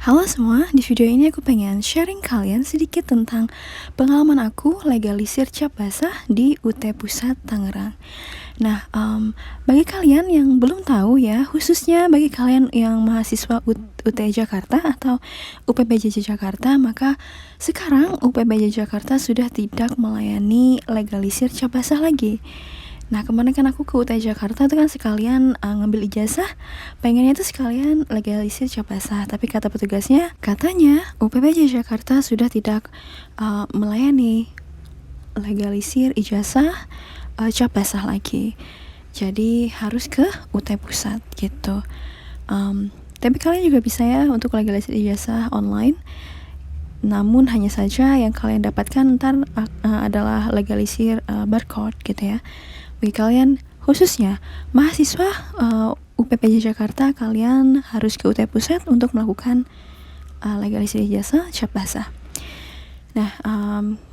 Halo semua, di video ini aku pengen sharing kalian sedikit tentang pengalaman aku legalisir cap basah di UT Pusat Tangerang. Nah, bagi kalian yang belum tahu ya, khususnya bagi kalian yang mahasiswa UT Jakarta atau UPBJJ Jakarta, maka sekarang UPBJJ Jakarta sudah tidak melayani legalisir cap basah lagi. Nah, kemarin kan aku ke UT Jakarta itu kan sekalian ngambil ijazah, pengennya itu sekalian legalisir cap basah. Tapi kata petugasnya, katanya UPBJ Jakarta sudah tidak melayani legalisir ijazah cap basah lagi. Jadi harus ke UT Pusat gitu. Tapi kalian juga bisa ya untuk legalisir ijazah online. Namun hanya saja yang kalian dapatkan ntar adalah legalisir barcode gitu ya. Bagi kalian khususnya mahasiswa UPBJ Jakarta, kalian harus ke UT Pusat untuk melakukan legalisir ijazah cap basah. Nah,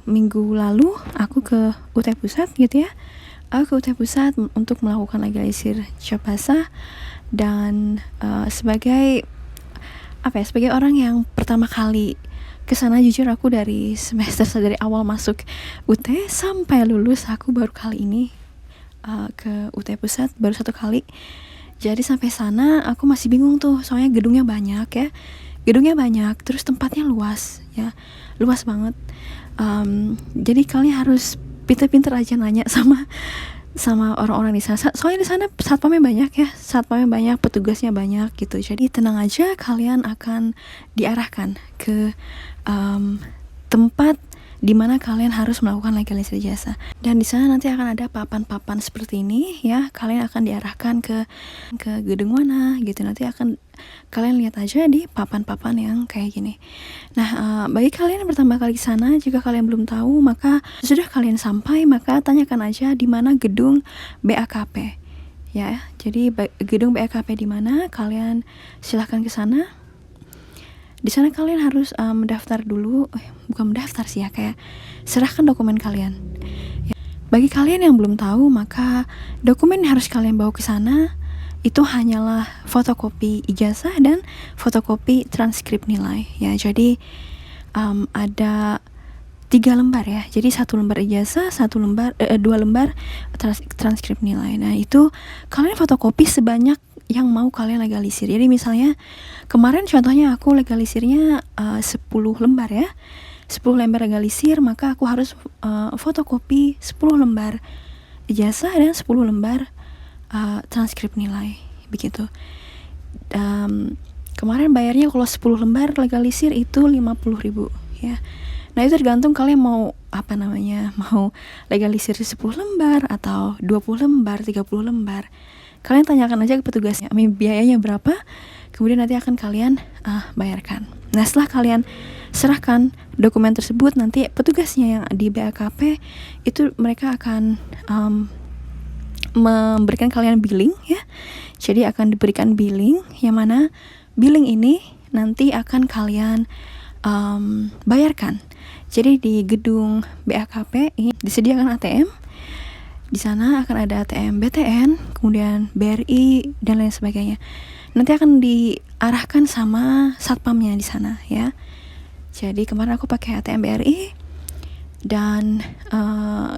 minggu lalu aku ke UT Pusat gitu ya. Aku ke UT Pusat untuk melakukan legalisir cap basah dan sebagai orang yang pertama kali kesana, jujur aku dari awal masuk UT sampai lulus aku baru kali ini ke UT Pusat, baru satu kali. Jadi sampai sana aku masih bingung tuh, soalnya gedungnya banyak, terus tempatnya luas ya, luas banget. Jadi kalian harus pinter-pinter aja nanya sama orang-orang di sana. Soalnya di sana satpamnya banyak, petugasnya banyak gitu. Jadi tenang aja, kalian akan diarahkan ke tempat di mana kalian harus melakukan legalisir ijazah. Dan di sana nanti akan ada papan-papan seperti ini ya. Kalian akan diarahkan ke gedung mana gitu. Nanti akan kalian lihat aja di papan-papan yang kayak gini. Nah, bagi kalian yang pertama kali ke sana, jika kalian belum tahu, maka sudah kalian sampai, maka tanyakan aja di mana gedung BAKP. Ya, jadi gedung BAKP di mana, kalian silahkan ke sana. Di sana kalian harus mendaftar dulu, bukan mendaftar sih ya, kayak serahkan dokumen kalian. Ya. Bagi kalian yang belum tahu, maka dokumen yang harus kalian bawa ke sana itu hanyalah fotokopi ijazah dan fotokopi transkrip nilai. Ya, jadi ada 3 lembar ya. Jadi 1 lembar ijazah, 2 lembar transkrip nilai. Nah, itu kalian fotokopi sebanyak yang mau kalian legalisir. Jadi misalnya kemarin contohnya aku legalisirnya 10 lembar ya. 10 lembar legalisir, maka aku harus fotokopi 10 lembar ijazah dan 10 lembar transkrip nilai begitu. Kemarin bayarnya kalau 10 lembar legalisir itu 50.000 ya. Nah, itu tergantung kalian mau mau legalisir 10 lembar atau 20 lembar, 30 lembar. Kalian tanyakan aja ke petugasnya biayanya berapa, kemudian nanti akan kalian bayarkan. Nah, setelah kalian serahkan dokumen tersebut, nanti petugasnya yang di BAKP itu mereka akan memberikan kalian billing ya. Jadi akan diberikan billing, yang mana billing ini nanti akan kalian bayarkan. Jadi di gedung BAKP ini disediakan ATM. Di sana akan ada ATM BTN, kemudian BRI dan lain sebagainya. Nanti akan diarahkan sama satpamnya di sana ya. Jadi kemarin aku pakai ATM BRI dan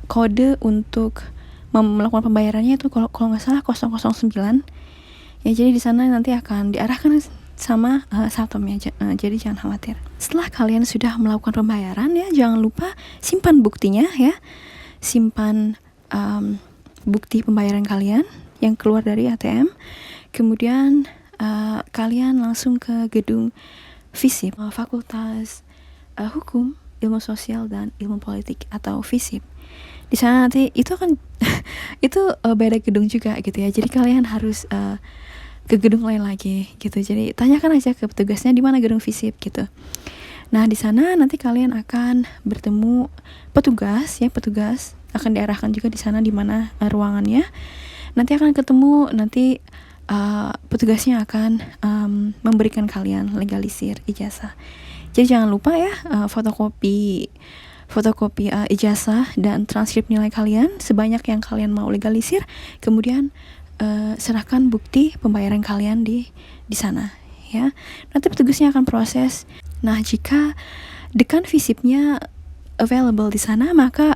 kode untuk melakukan pembayarannya itu kalau nggak salah 009. Ya, jadi di sana nanti akan diarahkan sama satpamnya. Jadi jangan khawatir. Setelah kalian sudah melakukan pembayaran ya, jangan lupa simpan buktinya ya. Simpan bukti pembayaran kalian yang keluar dari ATM. Kemudian kalian langsung ke gedung FISIP, Fakultas Hukum, Ilmu Sosial dan Ilmu Politik atau FISIP. Di sana nanti itu akan itu beda gedung juga gitu ya. Jadi kalian harus ke gedung lain lagi gitu. Jadi tanyakan aja ke petugasnya di mana gedung FISIP gitu. Nah, di sana nanti kalian akan bertemu petugas akan diarahkan juga di sana di mana ruangannya. Nanti akan ketemu, petugasnya akan memberikan kalian legalisir ijazah. Jadi jangan lupa ya, fotokopi ijazah dan transkrip nilai kalian sebanyak yang kalian mau legalisir. Kemudian serahkan bukti pembayaran kalian di sana ya. Nanti petugasnya akan proses. Nah, jika dekan visipnya available di sana, maka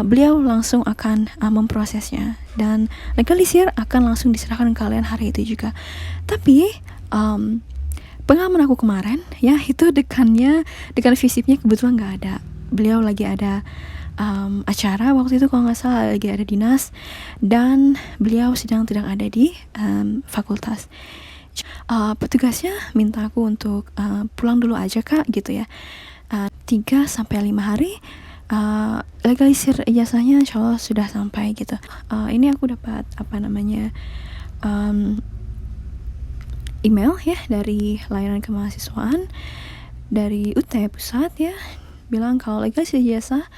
beliau langsung akan memprosesnya, dan legalisir akan langsung diserahkan ke kalian hari itu juga. Tapi pengalaman aku kemarin ya, itu dekan visipnya kebetulan nggak ada. Beliau lagi ada acara waktu itu kalau nggak salah, lagi ada dinas, dan beliau sedang tidak ada di fakultas. Petugasnya minta aku untuk pulang dulu aja kak gitu ya, 3-5 hari. Legalisir ijazahnya insya Allah sudah sampai gitu. Ini aku dapat email ya dari layanan kemahasiswaan dari UT Pusat ya, bilang kalau legalisir ijazah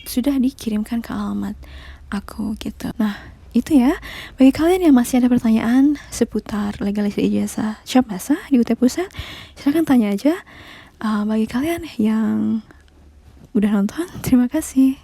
sudah dikirimkan ke alamat aku gitu. Nah itu ya, bagi kalian yang masih ada pertanyaan seputar legalisir ijazah syarah bahasa di UT Pusat, silahkan tanya aja. Bagi kalian yang udah nonton, terima kasih.